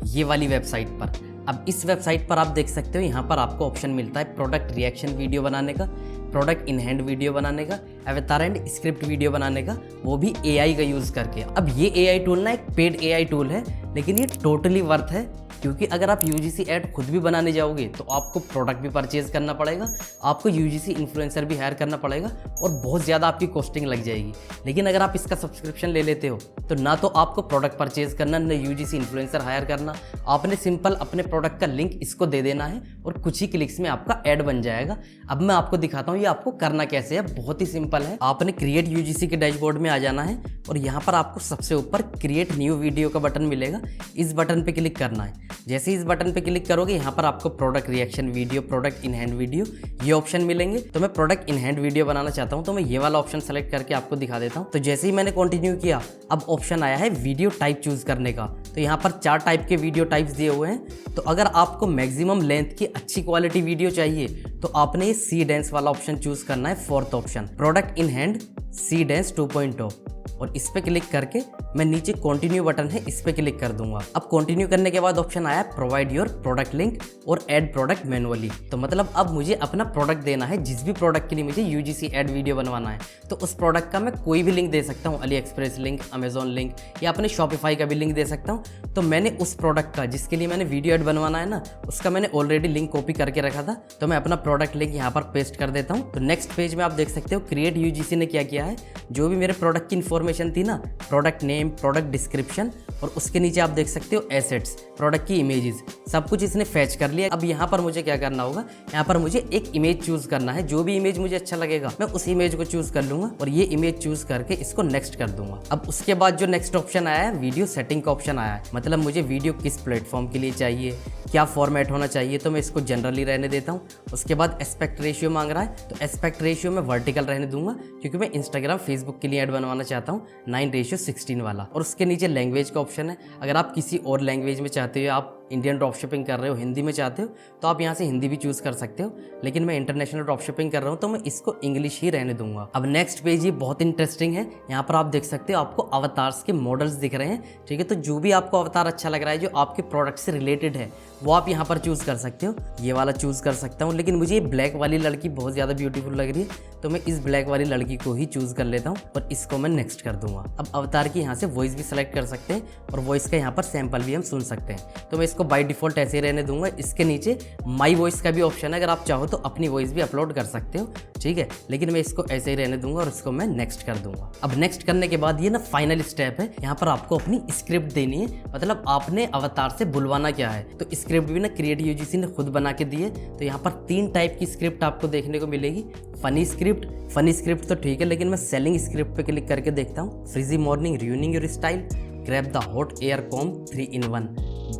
ये वाली वेबसाइट पर। अब इस वेबसाइट पर आप देख सकते हो यहाँ पर आपको ऑप्शन मिलता है प्रोडक्ट रिएक्शन वीडियो बनाने का, प्रोडक्ट इन हैंड वीडियो बनाने का, अवतार एंड स्क्रिप्ट वीडियो बनाने का, वो भी AI का यूज़ करके। अब ये AI टूल ना एक पेड AI टूल है, लेकिन ये टोटली वर्थ है, क्योंकि अगर आप UGC ऐड खुद भी बनाने जाओगे तो आपको प्रोडक्ट भी परचेज करना पड़ेगा, आपको UGC इन्फ्लुएंसर भी हायर करना पड़ेगा और बहुत ज़्यादा आपकी कॉस्टिंग लग जाएगी। लेकिन अगर आप इसका सब्सक्रिप्शन ले लेते हो तो ना तो आपको प्रोडक्ट परचेज करना, ना UGC इन्फ्लुएंसर हायर करना, आपने सिंपल अपने प्रोडक्ट का लिंक इसको दे देना है और कुछ ही क्लिक्स में आपका ऐड बन जाएगा। अब मैं आपको दिखाता हूँ ये आपको करना कैसे है। बहुत ही सिंपल है। आपने क्रिएट UGC के डैशबोर्ड में आ जाना है और यहाँ पर आपको सबसे ऊपर क्रिएट न्यू वीडियो का बटन मिलेगा, इस बटन पे क्लिक करना है। जैसे इस बटन पे क्लिक करोगे यहाँ पर आपको product reaction video, product in hand video, ये ऑप्शन मिलेंगे। तो मैं प्रोडक्ट इन हैंड वीडियो बनाना चाहता हूँ तो मैं ये वाला ऑप्शन सेलेक्ट करके आपको दिखा देता हूँ। तो जैसे ही मैंने कंटिन्यू किया, अब ऑप्शन आया है वीडियो टाइप चूज करने का। तो यहाँ पर 4 टाइप के वीडियो टाइप्स दिए हुए हैं। तो अगर आपको मैक्सिमम लेंथ की अच्छी क्वालिटी वीडियो चाहिए तो आपने ये सी डेंस वाला ऑप्शन चूज करना है, 4th option, product in hand सी डेंस 2.0। और इस पे क्लिक करके मैं नीचे कंटिन्यू बटन है, इस पे क्लिक कर दूंगा। अब कंटिन्यू करने के बाद ऑप्शन आया प्रोवाइड योर प्रोडक्ट लिंक और ऐड प्रोडक्ट मैनुअली। तो मतलब अब मुझे अपना प्रोडक्ट देना है, जिस भी प्रोडक्ट के लिए मुझे UGC ऐड वीडियो बनवाना है तो उस प्रोडक्ट का मैं कोई भी लिंक दे सकता हूँ, AliExpress लिंक, अमेजोन लिंक या अपने शॉपिफाई का भी लिंक दे सकता हूँ। तो मैंने उस प्रोडक्ट का जिसके लिए मैंने वीडियो ऐड बनवाना है ना, उसका मैंने ऑलरेडी लिंक कॉपी करके रखा था। तो मैं अपना प्रोडक्ट लिंक यहाँ पर पेस्ट कर देता हूँ। तो नेक्स्ट पेज में आप देख सकते हो क्रिएट UGC ने क्या किया है, जो भी मेरे प्रोडक्ट की इन्फॉर्मेशन थी ना, प्रोडक्ट नेम, प्रोडक्ट डिस्क्रिप्शन और उसके नीचे आप देख सकते हो एसेट्स, प्रोडक्ट की इमेजेस, सब कुछ इसने फैच कर लिया। अब यहाँ पर मुझे क्या करना होगा, यहाँ पर मुझे एक इमेज चूज करना है। जो भी इमेज मुझे अच्छा लगेगा मैं उस इमेज को चूज कर लूंगा और ये इमेज चूज करके इसको नेक्स्ट कर दूंगा। अब उसके बाद जो नेक्स्ट ऑप्शन आया है, वीडियो सेटिंग का ऑप्शन आया है। मतलब मुझे वीडियो किस प्लेटफॉर्म के लिए चाहिए, क्या फॉर्मेट होना चाहिए, तो मैं इसको जनरली रहने देता हूँ। उसके बाद एस्पेक्ट रेशियो मांग रहा है, तो एस्पेक्ट रेशियो में वर्टिकल रहने दूंगा, क्योंकि मैं इंस्टाग्राम, फेसबुक के लिए ऐड बनवाना चाहता हूँ 9:16 वाला। और उसके नीचे लैंग्वेज का ऑप्शन है। अगर आप किसी और लैंग्वेज में चाहते हो, आप इंडियन ड्रॉप शिपिंग कर रहे हो, हिंदी में चाहते हो, तो आप यहाँ से हिंदी भी चूज कर सकते हो। लेकिन मैं इंटरनेशनल ड्रॉप शिपिंग कर रहा हूँ तो मैं इसको इंग्लिश ही रहने दूंगा। अब नेक्स्ट पेज ये बहुत इंटरेस्टिंग है। यहाँ पर आप देख सकते हो आपको अवतार्स के मॉडल्स दिख रहे हैं, ठीक है। तो जो भी आपको अवतार अच्छा लग रहा है, जो आपके प्रोडक्ट से रिलेटेड है, वो आप यहाँ पर चूज कर सकते हो। ये वाला चूज कर सकता हूँ, लेकिन मुझे ये ब्लैक वाली लड़की बहुत ज़्यादा ब्यूटीफुल लग रही है, तो मैं इस ब्लैक वाली लड़की को ही चूज कर लेता हूँ और इसको मैं नेक्स्ट कर दूंगा। अब अवतार की यहाँ से वॉइस भी सिलेक्ट कर सकते हैं और वॉइस का यहाँ पर सैंपल भी हम सुन सकते हैं। तो मैं इसको बाय डिफॉल्ट ऐसे रहने दूंगा। इसके नीचे माई वॉइस का भी ऑप्शन है, अगर आप चाहो तो अपनी वॉइस भी अपलोड कर सकते हो, ठीक है। लेकिन मैं इसको ऐसे ही रहने दूंगा और इसको मैं नेक्स्ट कर दूंगा। अब नेक्स्ट करने के बाद ये ना फाइनल स्टेप है। यहाँ पर आपको अपनी स्क्रिप्ट देनी है, मतलब आपने अवतार से बुलवाना क्या है। तो स्क्रिप्ट भी ना क्रिएट UGC ने खुद बना के दी है। तो यहाँ पर 3 टाइप की स्क्रिप्ट आपको देखने को मिलेगी। फनी स्क्रिप्ट तो ठीक है, लेकिन मैं सेलिंग स्क्रिप्ट पे क्लिक करके देखता हूँ। Frizzy morning, ruining your style, grab the hot air comb 3-in-1,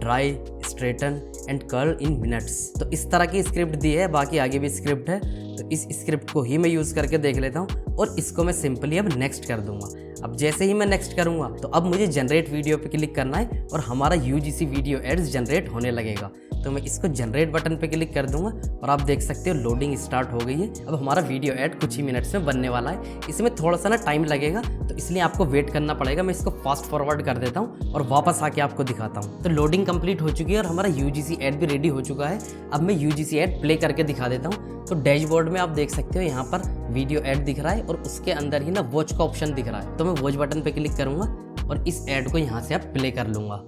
dry, straighten and curl in minutes. तो इस तरह की स्क्रिप्ट दी है, बाकी आगे भी स्क्रिप्ट है। तो इस स्क्रिप्ट को ही मैं यूज़ करके देख लेता हूँ और इसको मैं सिंपली अब नेक्स्ट कर दूंगा। अब जैसे ही मैं नेक्स्ट करूँगा तो अब मुझे जनरेट वीडियो पे क्लिक करना है और हमारा UGC वीडियो एड्स जनरेट होने लगेगा। तो मैं इसको जनरेट बटन पे क्लिक कर दूंगा और आप देख सकते हो लोडिंग स्टार्ट हो गई है। अब हमारा वीडियो ऐड कुछ ही मिनट्स में बनने वाला है। इसमें थोड़ा सा ना टाइम लगेगा, तो इसलिए आपको वेट करना पड़ेगा। मैं इसको फास्ट फॉरवर्ड कर देता हूँ और वापस आके आपको दिखाता हूँ। तो लोडिंग कंप्लीट हो चुकी है और हमारा UGC ऐड भी रेडी हो चुका है। अब मैं UGC ऐड प्ले करके दिखा देता हूँ। तो डैशबोर्ड में आप देख सकते हो यहाँ पर वीडियो ऐड दिख रहा है और उसके अंदर ही ना वॉच का ऑप्शन दिख रहा है। तो मैं वॉच बटन पे क्लिक करूँगा। और इस ऐड को यहाँ से अब प्ले कर लूँगा।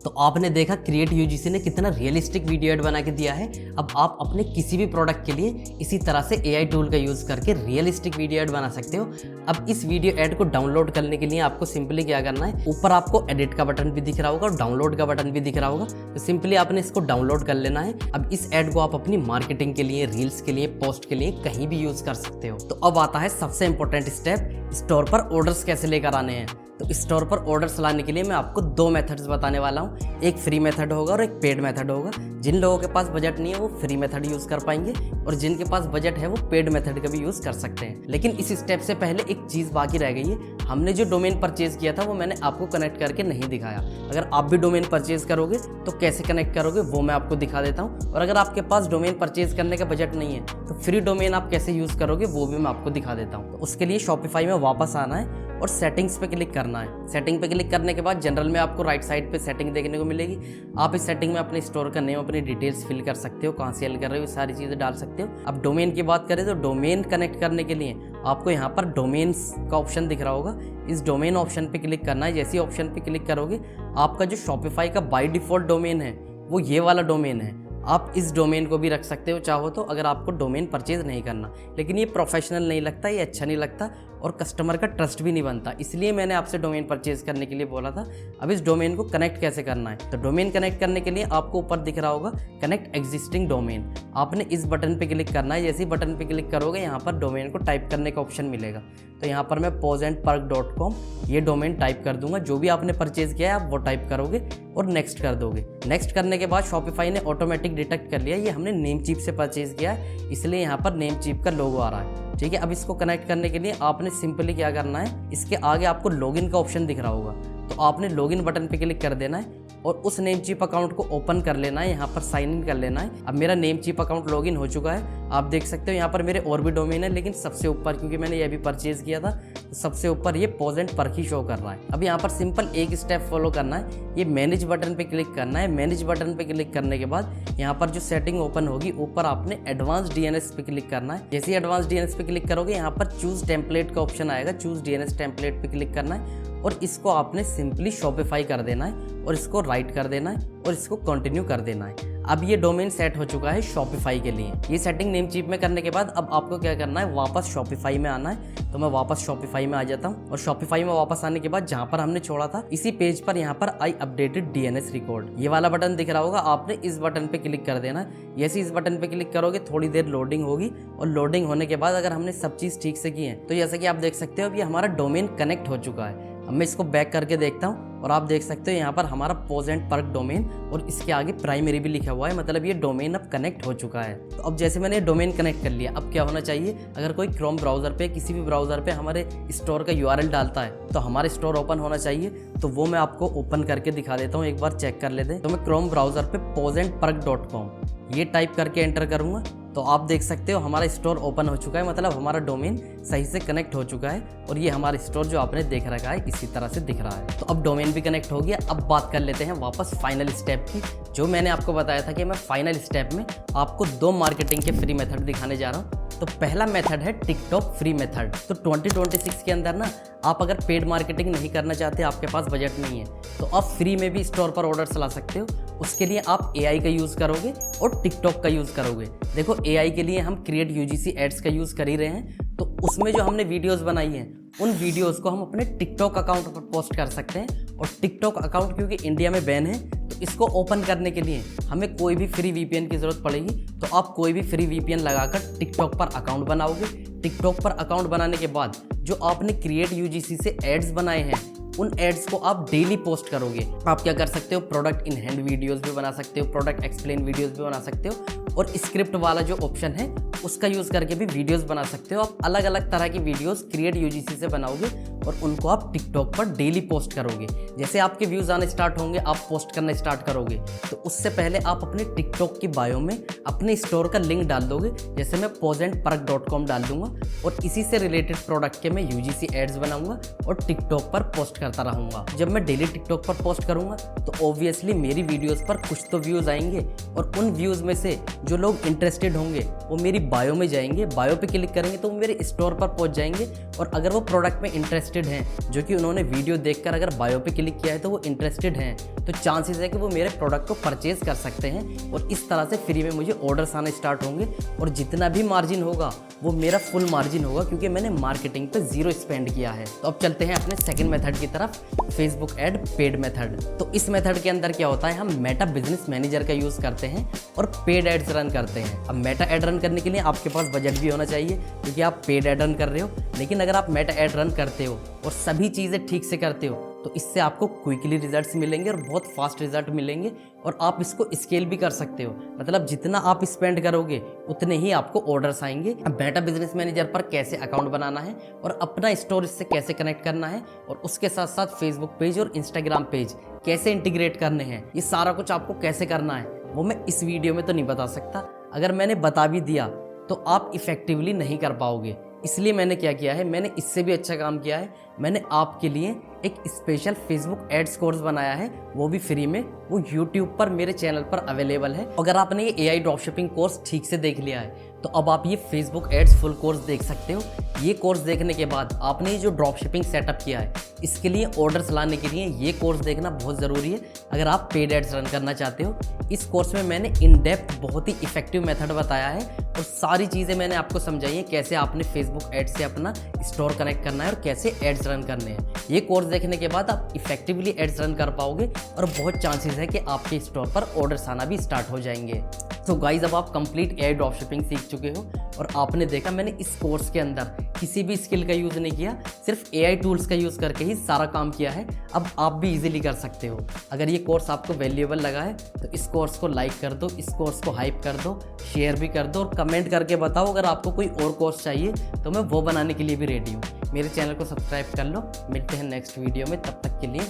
तो आपने देखा क्रिएट यूजीसी ने कितना रियलिस्टिक वीडियो ऐड बना के दिया है। अब आप अपने किसी भी प्रोडक्ट के लिए इसी तरह से एआई टूल का यूज़ करके रियलिस्टिक वीडियो ऐड बना सकते हो। अब इस वीडियो ऐड को डाउनलोड करने के लिए आपको सिंपली क्या करना है, ऊपर आपको एडिट का बटन भी दिख रहा होगा और डाउनलोड का बटन भी दिख रहा होगा। तो सिंपली आपने इसको डाउनलोड कर लेना है। अब इस ऐड को आप अपनी मार्केटिंग के लिए, रील्स के लिए, पोस्ट के लिए कहीं भी यूज़ कर सकते हो। तो अब आता है सबसे इंपॉर्टेंट स्टेप, स्टोर पर ऑर्डर्स कैसे लेकर आने हैं। तो स्टोर पर ऑर्डर्स लाने के लिए मैं आपको 2 मेथड्स बताने वाला हूँ। एक फ्री मेथड होगा और एक पेड मेथड होगा। जिन लोगों के पास बजट नहीं है वो फ्री मेथड यूज़ कर पाएंगे और जिनके पास बजट है वो पेड मेथड का भी यूज़ कर सकते हैं। लेकिन इस स्टेप से पहले एक चीज़ बाकी रह गई है। हमने जो डोमेन परचेज किया था वो मैंने आपको कनेक्ट करके नहीं दिखाया। अगर आप भी डोमेन परचेज करोगे तो कैसे कनेक्ट करोगे वो मैं आपको दिखा देता हूँ। और अगर आपके पास डोमेन परचेज करने का बजट नहीं है तो फ्री डोमेन आप कैसे यूज़ करोगे वो भी मैं आपको दिखा देता हूँ। तो उसके लिए शॉपिफाई में वापस आना है और सेटिंग्स पे क्लिक करना है। सेटिंग पे क्लिक करने के बाद जनरल में आपको राइट साइड पे सेटिंग देखने को मिलेगी। आप इस सेटिंग में अपने स्टोर का नेम, अपनी डिटेल्स फिल कर सकते हो, कहाँ सेल कर रहे हो, सारी चीज़ें डाल सकते हो। अब डोमेन की बात करें तो डोमेन कनेक्ट करने के लिए आपको यहाँ पर डोमेन्स का ऑप्शन दिख रहा होगा। इस डोमेन ऑप्शन पे क्लिक करना है। जैसे ही ऑप्शन पे क्लिक करोगे आपका जो शॉपिफाई का बाय डिफ़ॉल्ट डोमेन है वो ये वाला डोमेन है। आप इस डोमेन को भी रख सकते हो चाहो तो, अगर आपको डोमेन परचेज नहीं करना। लेकिन ये प्रोफेशनल नहीं लगता, ये अच्छा नहीं लगता और कस्टमर का ट्रस्ट भी नहीं बनता। इसलिए मैंने आपसे डोमेन परचेज करने के लिए बोला था। अब इस डोमेन को कनेक्ट कैसे करना है, तो डोमेन कनेक्ट करने के लिए आपको ऊपर दिख रहा होगा कनेक्ट एग्जिस्टिंग डोमेन। आपने इस बटन पे क्लिक करना है। जैसे ही बटन पे क्लिक करोगे यहाँ पर डोमेन को टाइप करने का ऑप्शन मिलेगा। तो यहाँ पर मैं pozandperk.com ये डोमेन टाइप कर दूंगा। जो भी आपने परचेज किया है आप वो टाइप करोगे और नेक्स्ट कर दोगे। नेक्स्ट करने के बाद शॉपिफाई ने ऑटोमेटिक डिटेक्ट कर लिया ये हमने नेमचीप से परचेज किया है, इसलिए यहाँ पर नेमचीप का लोगो आ रहा है। ठीक है, अब इसको कनेक्ट करने के लिए आपने सिंपली क्या करना है, इसके आगे आपको लॉगिन का ऑप्शन दिख रहा होगा। तो आपने लॉगिन बटन पे क्लिक कर देना है और उस नेमचीप अकाउंट को ओपन कर लेना है। यहाँ पर साइन इन कर लेना है। अब मेरा नेमचीप अकाउंट लॉगिन हो चुका है। आप देख सकते हो यहाँ पर मेरे और भी डोमेन है, लेकिन सबसे ऊपर, क्योंकि मैंने ये भी परचेज किया था, तो सबसे ऊपर ये pozandperk ही शो कर रहा है। अब यहाँ पर सिंपल एक स्टेप फॉलो करना है। ये मैनेज बटन पे क्लिक करना है। मैनेज बटन पे क्लिक करने के बाद यहाँ पर जो सेटिंग ओपन होगी, ऊपर आपने एडवांस डीएनएस पे क्लिक करना है। जैसे ही एडवांस डीएनएस पे क्लिक करोगे यहाँ पर चूज टेम्पलेट का ऑप्शन आएगा। चूज डीएनएस टेम्पलेट पे क्लिक करना है और इसको आपने सिंपली शॉपिफाई कर देना है और इसको राइट कर देना है और इसको कंटिन्यू कर देना है। अब ये डोमेन सेट हो चुका है शॉपिफाई के लिए। ये सेटिंग नेमचीप में करने के बाद अब आपको क्या करना है, वापस शॉपिफाई में आना है। तो मैं वापस शॉपिफाई में आ जाता हूँ और शॉपिफाई में वापस आने के बाद जहाँ पर हमने छोड़ा था इसी पेज पर यहाँ पर आई अपडेटेड डीएनएस रिकॉर्ड ये वाला बटन दिख रहा होगा। आपने इस बटन पे क्लिक कर देना है। जैसे इस बटन पे क्लिक करोगे थोड़ी देर लोडिंग होगी और लोडिंग होने के बाद अगर हमने सब चीज़ ठीक से की है तो जैसा कि आप देख सकते हो अब ये हमारा डोमेन कनेक्ट हो चुका है। अब मैं इसको बैक करके देखता हूँ और आप देख सकते हो यहाँ पर हमारा pozandperk डोमेन और इसके आगे प्राइमरी भी लिखा हुआ है, मतलब ये डोमेन अब कनेक्ट हो चुका है। तो अब जैसे मैंने डोमेन कनेक्ट कर लिया, अब क्या होना चाहिए, अगर कोई क्रोम ब्राउज़र पे, किसी भी ब्राउज़र पे हमारे स्टोर का यूआरएल डालता है तो हमारे स्टोर ओपन होना चाहिए। तो वो मैं आपको ओपन करके दिखा देता हूँ, एक बार चेक कर लेते हैं। तो मैं क्रोम ब्राउज़र पे pozandperk.com ये टाइप करके एंटर करूँगा तो आप देख सकते हो हमारा स्टोर ओपन हो चुका है, मतलब हमारा डोमेन सही से कनेक्ट हो चुका है और ये हमारा स्टोर जो आपने देख रखा है इसी तरह से दिख रहा है। तो अब डोमेन भी कनेक्ट हो गया। अब बात कर लेते हैं वापस फाइनल स्टेप की। जो मैंने आपको बताया था कि मैं फाइनल स्टेप में आपको 2 मार्केटिंग के फ्री मेथड दिखाने जा रहा हूँ। तो पहला मेथड है टिकटॉक फ्री मेथड। तो 2026 के अंदर ना आप अगर पेड मार्केटिंग नहीं करना चाहते, आपके पास बजट नहीं है, तो आप फ्री में भी स्टोर पर ऑर्डर चला सकते हो। उसके लिए आप एआई का यूज़ करोगे और टिकटॉक का यूज़ करोगे। देखो एआई के लिए हम क्रिएट यूजीसी एड्स का यूज़ कर ही रहे हैं, तो उसमें जो हमने वीडियोस बनाई हैं उन वीडियोस को हम अपने टिकटॉक अकाउंट पर पोस्ट कर सकते हैं। और टिकटॉक अकाउंट क्योंकि इंडिया में बैन है तो इसको ओपन करने के लिए हमें कोई भी फ्री वीपीएन की ज़रूरत पड़ेगी। तो आप कोई भी फ्री वीपीएन लगाकर टिकटॉक पर अकाउंट बनाओगे। टिकटॉक पर अकाउंट बनाने के बाद जो आपने क्रिएट यूजीसी से एड्स बनाए हैं उन एड्स को आप डेली पोस्ट करोगे। आप क्या कर सकते हो, प्रोडक्ट इन हैंड वीडियोस भी बना सकते हो, प्रोडक्ट एक्सप्लेन वीडियोस भी बना सकते हो और स्क्रिप्ट वाला जो ऑप्शन है उसका यूज़ करके भी वीडियोस बना सकते हो। आप अलग अलग तरह की वीडियोस क्रिएट यूजीसी से बनाओगे और उनको आप टिकटॉक पर डेली पोस्ट करोगे। जैसे आपके व्यूज़ आने स्टार्ट होंगे, आप पोस्ट करना स्टार्ट करोगे, तो उससे पहले आप अपने टिकटॉक की बायो में अपने स्टोर का लिंक डाल दोगे। जैसे मैं posandpark.com डाल दूंगा और इसी से रिलेटेड प्रोडक्ट के मैं UGC एड्स बनाऊंगा और टिकटॉक पर पोस्ट करता रहूँगा। जब मैं डेली टिकटॉक पर पोस्ट करूँगा तो ऑब्वियसली मेरी वीडियोज़ पर कुछ तो व्यूज़ आएंगे और उन व्यूज़ में से जो लोग इंटरेस्टेड होंगे वो मेरी बायो में जाएंगे, बायो पे क्लिक करेंगे तो वो मेरे स्टोर पर पहुंच जाएंगे। और अगर वो प्रोडक्ट में इंटरेस्टेड हैं, जो कि उन्होंने वीडियो देखकर अगर बायो पे क्लिक किया है तो वो इंटरेस्टेड हैं, तो चांसेस है कि वो मेरे प्रोडक्ट को परचेज कर सकते हैं और इस तरह से फ्री में मुझे ऑर्डर्स आने स्टार्ट होंगे। और जितना भी मार्जिन होगा वो मेरा फुल मार्जिन होगा, क्योंकि मैंने मार्केटिंग पे जीरो स्पेंड किया है। तो अब चलते हैं अपने सेकंड मेथड की तरफ, फेसबुक एड पेड मेथड। तो इस मेथड के अंदर क्या होता है, हम मेटा बिजनेस मैनेजर का यूज़ करते हैं और पेड एड्स रन करते हैं। अब मेटा एड रन करने के लिए आपके पास बजट भी होना चाहिए, क्योंकि आप पेड एड रन कर रहे हो। लेकिन अगर आप मेटा एड रन करते हो और सभी चीज़ें ठीक से करते हो तो इससे आपको क्विकली रिजल्ट्स मिलेंगे और बहुत फास्ट रिजल्ट मिलेंगे और आप इसको स्केल भी कर सकते हो। मतलब जितना आप स्पेंड करोगे उतने ही आपको ऑर्डर्स आएंगे। अब मेटा बिजनेस मैनेजर पर कैसे अकाउंट बनाना है और अपना स्टोर इससे कैसे कनेक्ट करना है और उसके साथ साथ फेसबुक पेज और इंस्टाग्राम पेज कैसे इंटीग्रेट करने हैं, ये सारा कुछ आपको कैसे करना है वो मैं इस वीडियो में तो नहीं बता सकता। अगर मैंने बता भी दिया तो आप इफेक्टिवली नहीं कर पाओगे। इसलिए मैंने क्या किया है, मैंने इससे भी अच्छा काम किया है। मैंने आपके लिए एक स्पेशल फेसबुक एड्स कोर्स बनाया है, वो भी फ्री में, वो यूट्यूब पर मेरे चैनल पर अवेलेबल है। अगर आपने ये AI ड्रॉपशिपिंग कोर्स ठीक से देख लिया है तो अब आप ये फेसबुक एड्स फुल कोर्स देख सकते हो। ये कोर्स देखने के बाद आपने जो ड्रॉपशिपिंग सेटअप किया है इसके लिए ऑर्डर्स लाने के लिए ये कोर्स देखना बहुत ज़रूरी है, अगर आप पेड एड्स रन करना चाहते हो। इस कोर्स में मैंने इन डेप्थ बहुत ही इफेक्टिव मेथड बताया है और सारी चीज़ें मैंने आपको समझाई है, कैसे आपने फेसबुक एड्स से अपना स्टोर कनेक्ट करना है और कैसे एड्स रन करने हैं। ये कोर्स देखने के बाद आप इफेक्टिवली एड्स रन कर पाओगे और बहुत चांसेस है कि आपके स्टोर पर ऑर्डर्स आना भी स्टार्ट हो जाएंगे। तो गाइज, अब आप कंप्लीट AI ड्रॉपशिपिंग सीख चुके हो और आपने देखा मैंने इस कोर्स के अंदर किसी भी स्किल का यूज़ नहीं किया, सिर्फ AI टूल्स का यूज़ करके ही सारा काम किया है। अब आप भी इजीली कर सकते हो। अगर ये कोर्स आपको वैल्यूएबल लगा है तो इस कोर्स को लाइक कर दो, इस कोर्स को हाइप कर दो, शेयर भी कर दो और कमेंट करके बताओ अगर आपको कोई और कोर्स चाहिए तो मैं वो बनाने के लिए भी रेडी हूँ। मेरे चैनल को सब्सक्राइब कर लो। मिलते हैं नेक्स्ट वीडियो में, तब तक के लिए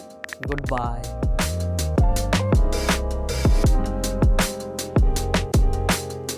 गुड बाय।